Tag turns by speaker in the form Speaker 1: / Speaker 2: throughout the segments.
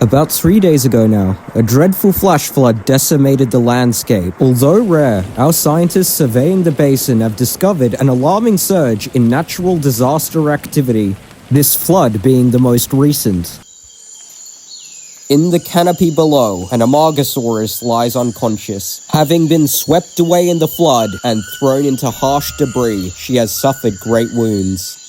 Speaker 1: About 3 days ago now, a dreadful flash flood decimated the landscape. Although rare, our scientists surveying the basin have discovered an alarming surge in natural disaster activity, this flood being the most recent. In the canopy below, an Amargasaurus lies unconscious. Having been swept away in the flood and thrown into harsh debris, she has suffered great wounds.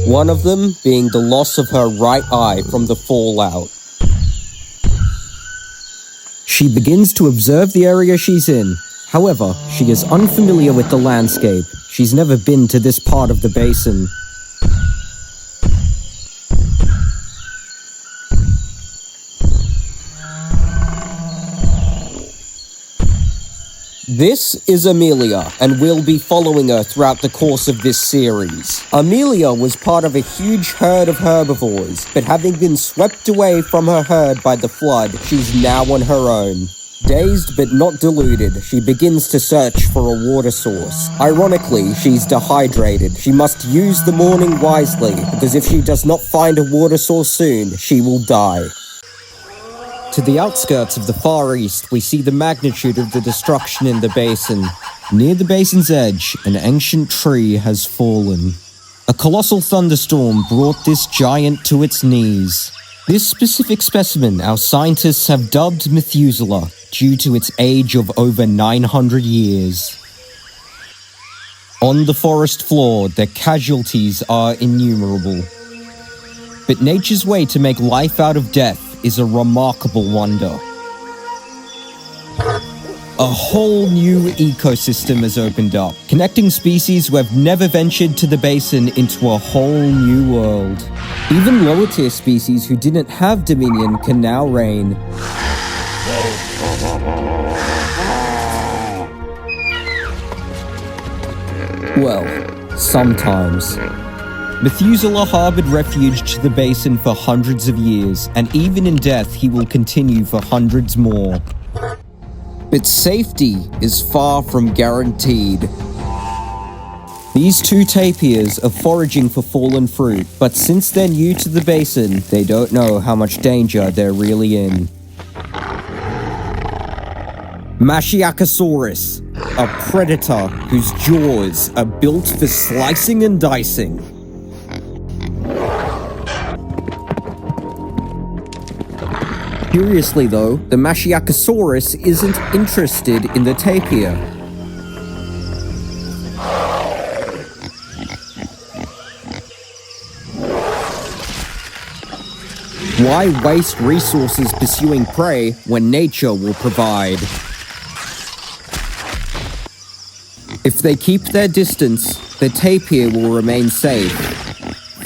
Speaker 1: One of them being the loss of her right eye from the fallout. She begins to observe the area she's in. However, she is unfamiliar with the landscape. She's never been to this part of the basin. This is Amelia, and we'll be following her throughout the course of this series. Amelia was part of a huge herd of herbivores, but having been swept away from her herd by the flood, she's now on her own. Dazed but not deluded, she begins to search for a water source. Ironically, she's dehydrated. She must use the morning wisely, because if she does not find a water source soon, she will die. To the outskirts of the Far East, we see the magnitude of the destruction in the basin. Near the basin's edge, an ancient tree has fallen. A colossal thunderstorm brought this giant to its knees. This specific specimen our scientists have dubbed Methuselah, due to its age of over 900 years. On the forest floor, the casualties are innumerable. But nature's way to make life out of death is a remarkable wonder. A whole new ecosystem has opened up, connecting species who have never ventured to the basin into a whole new world. Even lower tier species who didn't have dominion can now reign. Well, sometimes. Methuselah harbored refuge to the basin for hundreds of years, and even in death he will continue for hundreds more. But safety is far from guaranteed. These two tapirs are foraging for fallen fruit, but since they're new to the basin, they don't know how much danger they're really in. Mashiacosaurus, a predator whose jaws are built for slicing and dicing. Curiously though, the Mashiacosaurus isn't interested in the tapir. Why waste resources pursuing prey when nature will provide? If they keep their distance, the tapir will remain safe.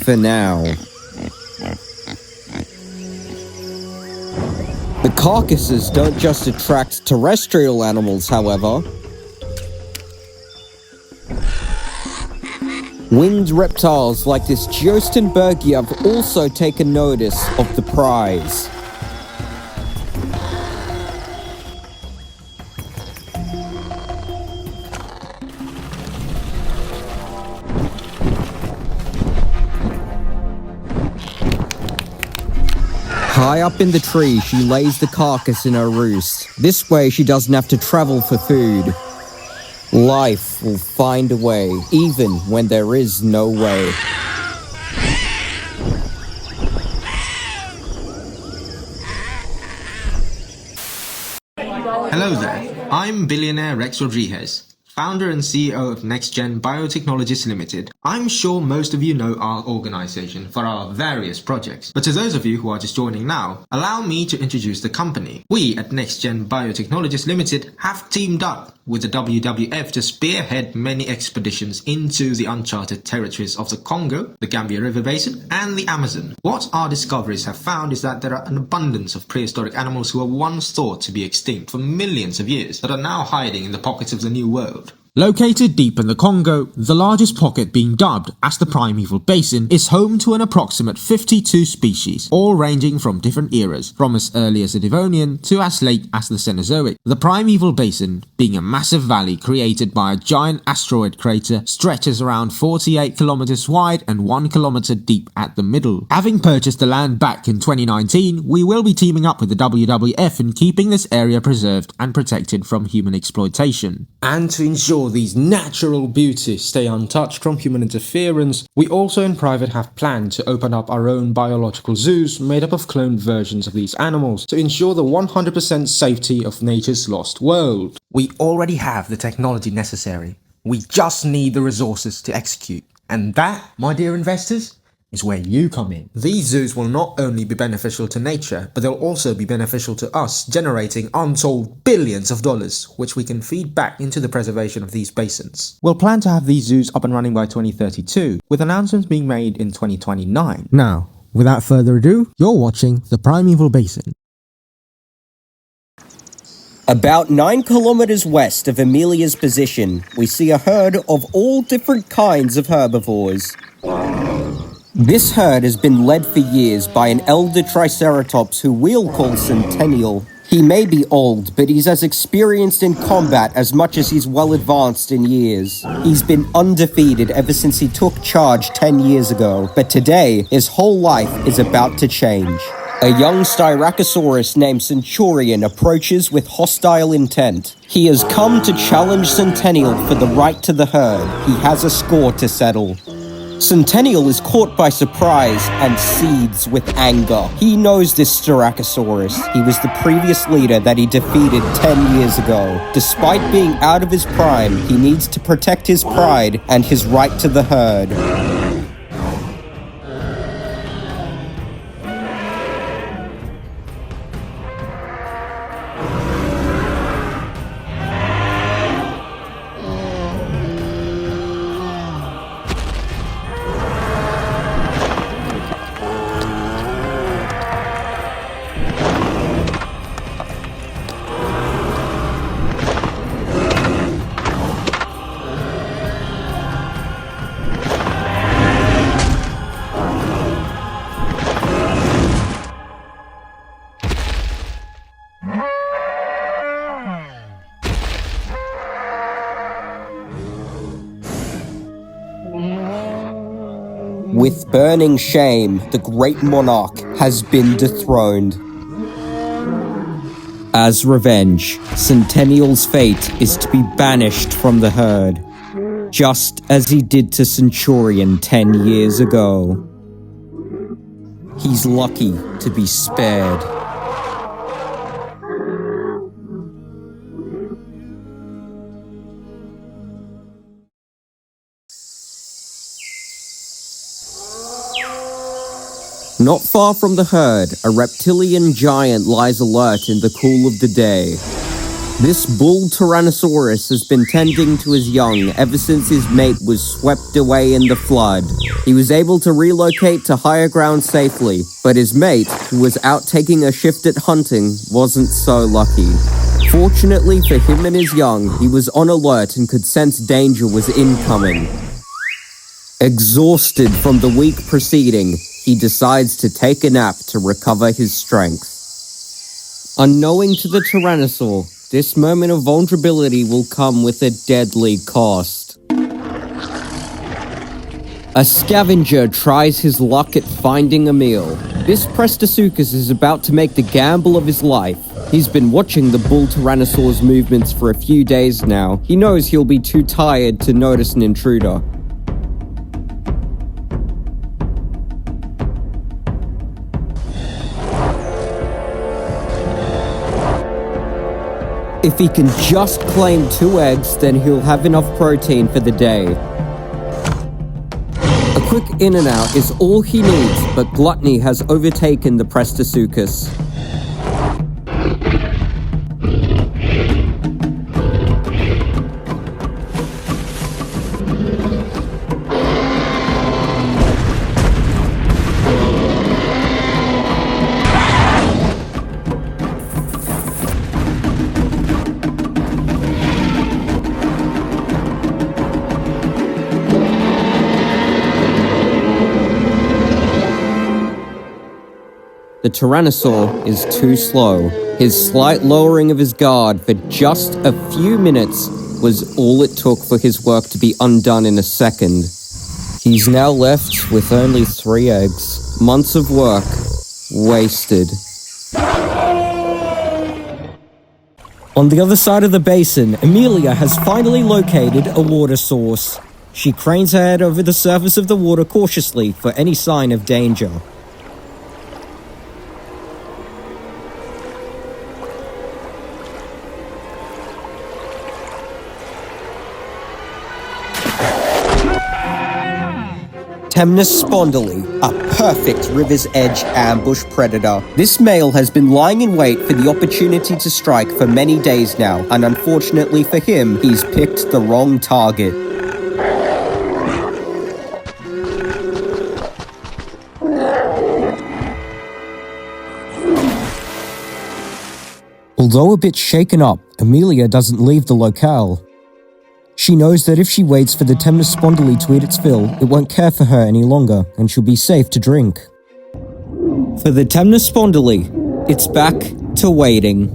Speaker 1: For now. The carcasses don't just attract terrestrial animals, however. Winged reptiles like this Geostenbergia have also taken notice of the prize. High up in the tree, she lays the carcass in her roost. This way she doesn't have to travel for food. Life will find a way, even when there is no way.
Speaker 2: Hello there, I'm billionaire Rex Rodriguez, founder and CEO of NextGen Biotechnologies Limited. I'm sure most of you know our organization for our various projects, but to those of you who are just joining now, allow me to introduce the company. We at NextGen Biotechnologies Limited have teamed up with the WWF to spearhead many expeditions into the uncharted territories of the Congo, the Gambia River Basin, and the Amazon. What our discoveries have found is that there are an abundance of prehistoric animals who were once thought to be extinct for millions of years that are now hiding in the pockets of the New World. Located deep in the Congo, the largest pocket being dubbed as the Primeval Basin is home to an approximate 52 species, all ranging from different eras, from as early as the Devonian to as late as the Cenozoic. The Primeval Basin, being a massive valley created by a giant asteroid crater, stretches around 48 kilometers wide and 1 kilometer deep at the middle. Having purchased the land back in 2019, we will be teaming up with the WWF in keeping this area preserved and protected from human exploitation. And to ensure these natural beauties stay untouched from human interference, we also in private have planned to open up our own biological zoos made up of cloned versions of these animals to ensure the 100% safety of nature's lost world. We already have the technology necessary. We just need the resources to execute. And that, my dear investors, is where you come in. These zoos will not only be beneficial to nature, but they'll also be beneficial to us, generating untold billions of dollars, which we can feed back into the preservation of these basins. We'll plan to have these zoos up and running by 2032, with announcements being made in 2029. Now, without further ado, you're watching the Primeval Basin.
Speaker 1: About 9 kilometers west of Amelia's position, we see a herd of all different kinds of herbivores. This herd has been led for years by an elder Triceratops who we'll call Centennial. He may be old, but he's as experienced in combat as much as he's well advanced in years. He's been undefeated ever since he took charge 10 years ago, but today, his whole life is about to change. A young Styracosaurus named Centurion approaches with hostile intent. He has come to challenge Centennial for the right to the herd. He has a score to settle. Centennial is caught by surprise and seethes with anger. He knows this Styracosaurus. He was the previous leader that he defeated 10 years ago. Despite being out of his prime, he needs to protect his pride and his right to the herd. With burning shame, the great monarch has been dethroned. As revenge, Centennial's fate is to be banished from the herd, just as he did to Centurion 10 years ago. He's lucky to be spared. Not far from the herd, a reptilian giant lies alert in the cool of the day. This bull Tyrannosaurus has been tending to his young ever since his mate was swept away in the flood. He was able to relocate to higher ground safely, but his mate, who was out taking a shift at hunting, wasn't so lucky. Fortunately for him and his young, he was on alert and could sense danger was incoming. Exhausted from the week preceding, he decides to take a nap to recover his strength. Unknowing to the Tyrannosaur, this moment of vulnerability will come with a deadly cost. A scavenger tries his luck at finding a meal. This Predatory is about to make the gamble of his life. He's been watching the bull Tyrannosaur's movements for a few days now. He knows he'll be too tired to notice an intruder. If he can just claim 2 eggs, then he'll have enough protein for the day. A quick in and out is all he needs, but gluttony has overtaken the Predatory. The Tyrannosaur is too slow. His slight lowering of his guard for just a few minutes was all it took for his work to be undone in a second. He's now left with only 3 eggs. Months of work wasted. On the other side of the basin, Amelia has finally located a water source. She cranes her head over the surface of the water cautiously for any sign of danger. Temnus spondyle, a perfect river's edge ambush predator. This male has been lying in wait for the opportunity to strike for many days now, and unfortunately for him, he's picked the wrong target. Although a bit shaken up, Amelia doesn't leave the locale. She knows that if she waits for the Temnus spondyle to eat its fill, it won't care for her any longer, and she'll be safe to drink. For the Temnus spondyle, it's back to waiting.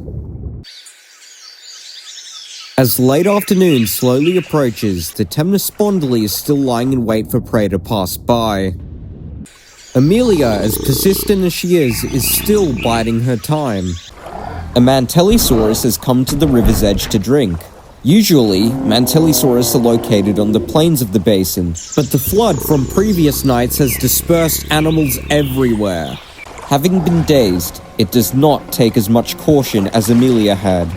Speaker 1: As late afternoon slowly approaches, the Temnus spondyle is still lying in wait for prey to pass by. Amelia, as persistent as she is still biding her time. A Mantellisaurus has come to the river's edge to drink. Usually, Mantellisaurus are located on the plains of the basin, but the flood from previous nights has dispersed animals everywhere. Having been dazed, it does not take as much caution as Amelia had.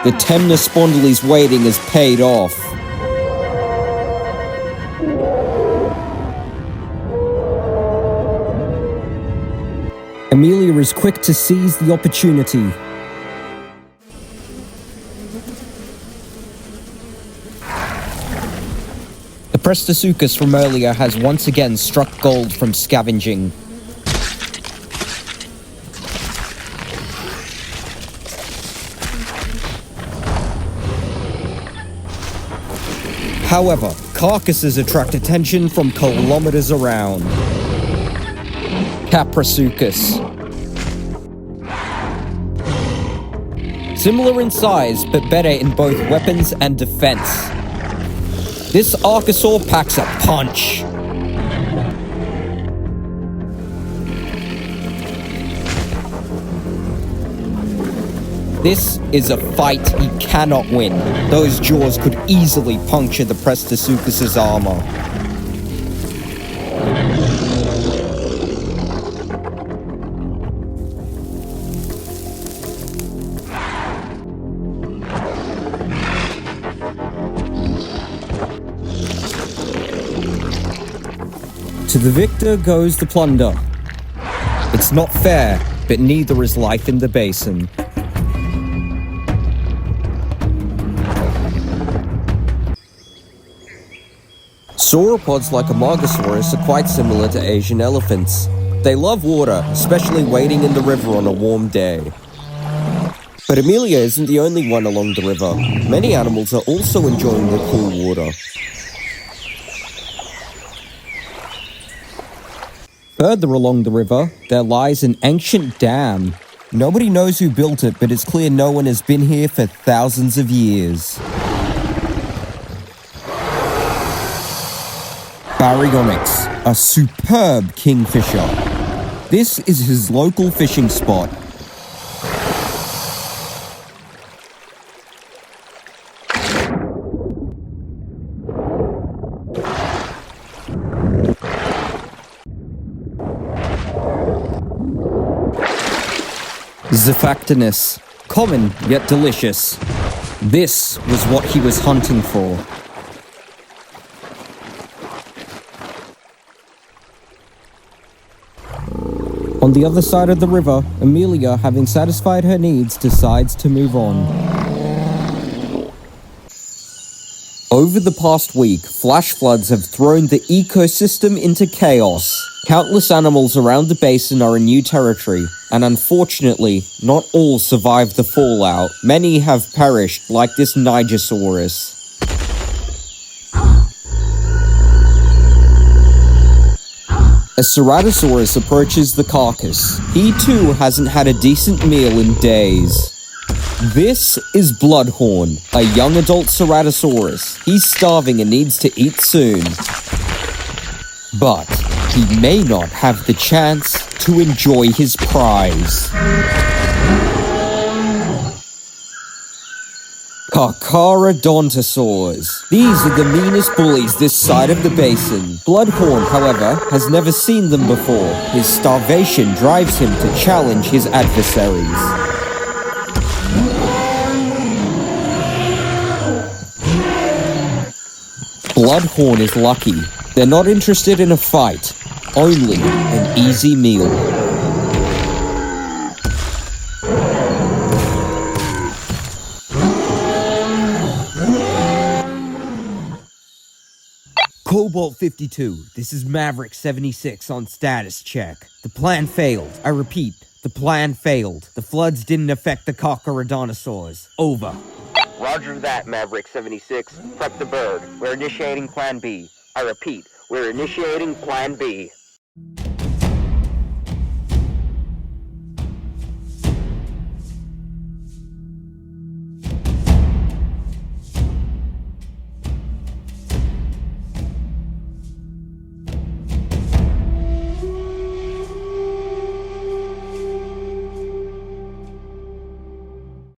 Speaker 1: The Temnus spondyle's waiting has paid off. Amelia is quick to seize the opportunity. The Predatory from earlier has once again struck gold from scavenging. However, carcasses attract attention from kilometers around. Camosaurus. Similar in size, but better in both weapons and defense. This Archosaur packs a punch. This is a fight he cannot win. Those jaws could easily puncture the Predatory's armor. To the victor goes the plunder. It's not fair, but neither is life in the basin. Sauropods like Camosaurus are quite similar to Asian elephants. They love water, especially wading in the river on a warm day. But Amelia isn't the only one along the river. Many animals are also enjoying the cool water. Further along the river, there lies an ancient dam. Nobody knows who built it, but it's clear no one has been here for thousands of years. Baryonyx, a superb kingfisher. This is his local fishing spot. Zephyctinus, common yet delicious. This was what he was hunting for. On the other side of the river, Amelia, having satisfied her needs, decides to move on. Over the past week, flash floods have thrown the ecosystem into chaos. Countless animals around the basin are in new territory, and unfortunately, not all survived the fallout. Many have perished, like this Nigersaurus. A Ceratosaurus approaches the carcass. He too hasn't had a decent meal in days. This is Bloodhorn, a young adult Ceratosaurus. He's starving and needs to eat soon. But he may not have the chance to enjoy his prize. Dinosaurs. These are the meanest bullies this side of the basin. Bloodhorn, however, has never seen them before. His starvation drives him to challenge his adversaries. Bloodhorn is lucky. They're not interested in a fight, only an easy meal. Cobalt 52, this is Maverick 76 on status check. The plan failed. I repeat, the plan failed. The floods didn't affect the Dinosaurs. Over.
Speaker 3: Roger that, Maverick 76. Prep the bird. We're initiating Plan B. I repeat, we're initiating Plan B.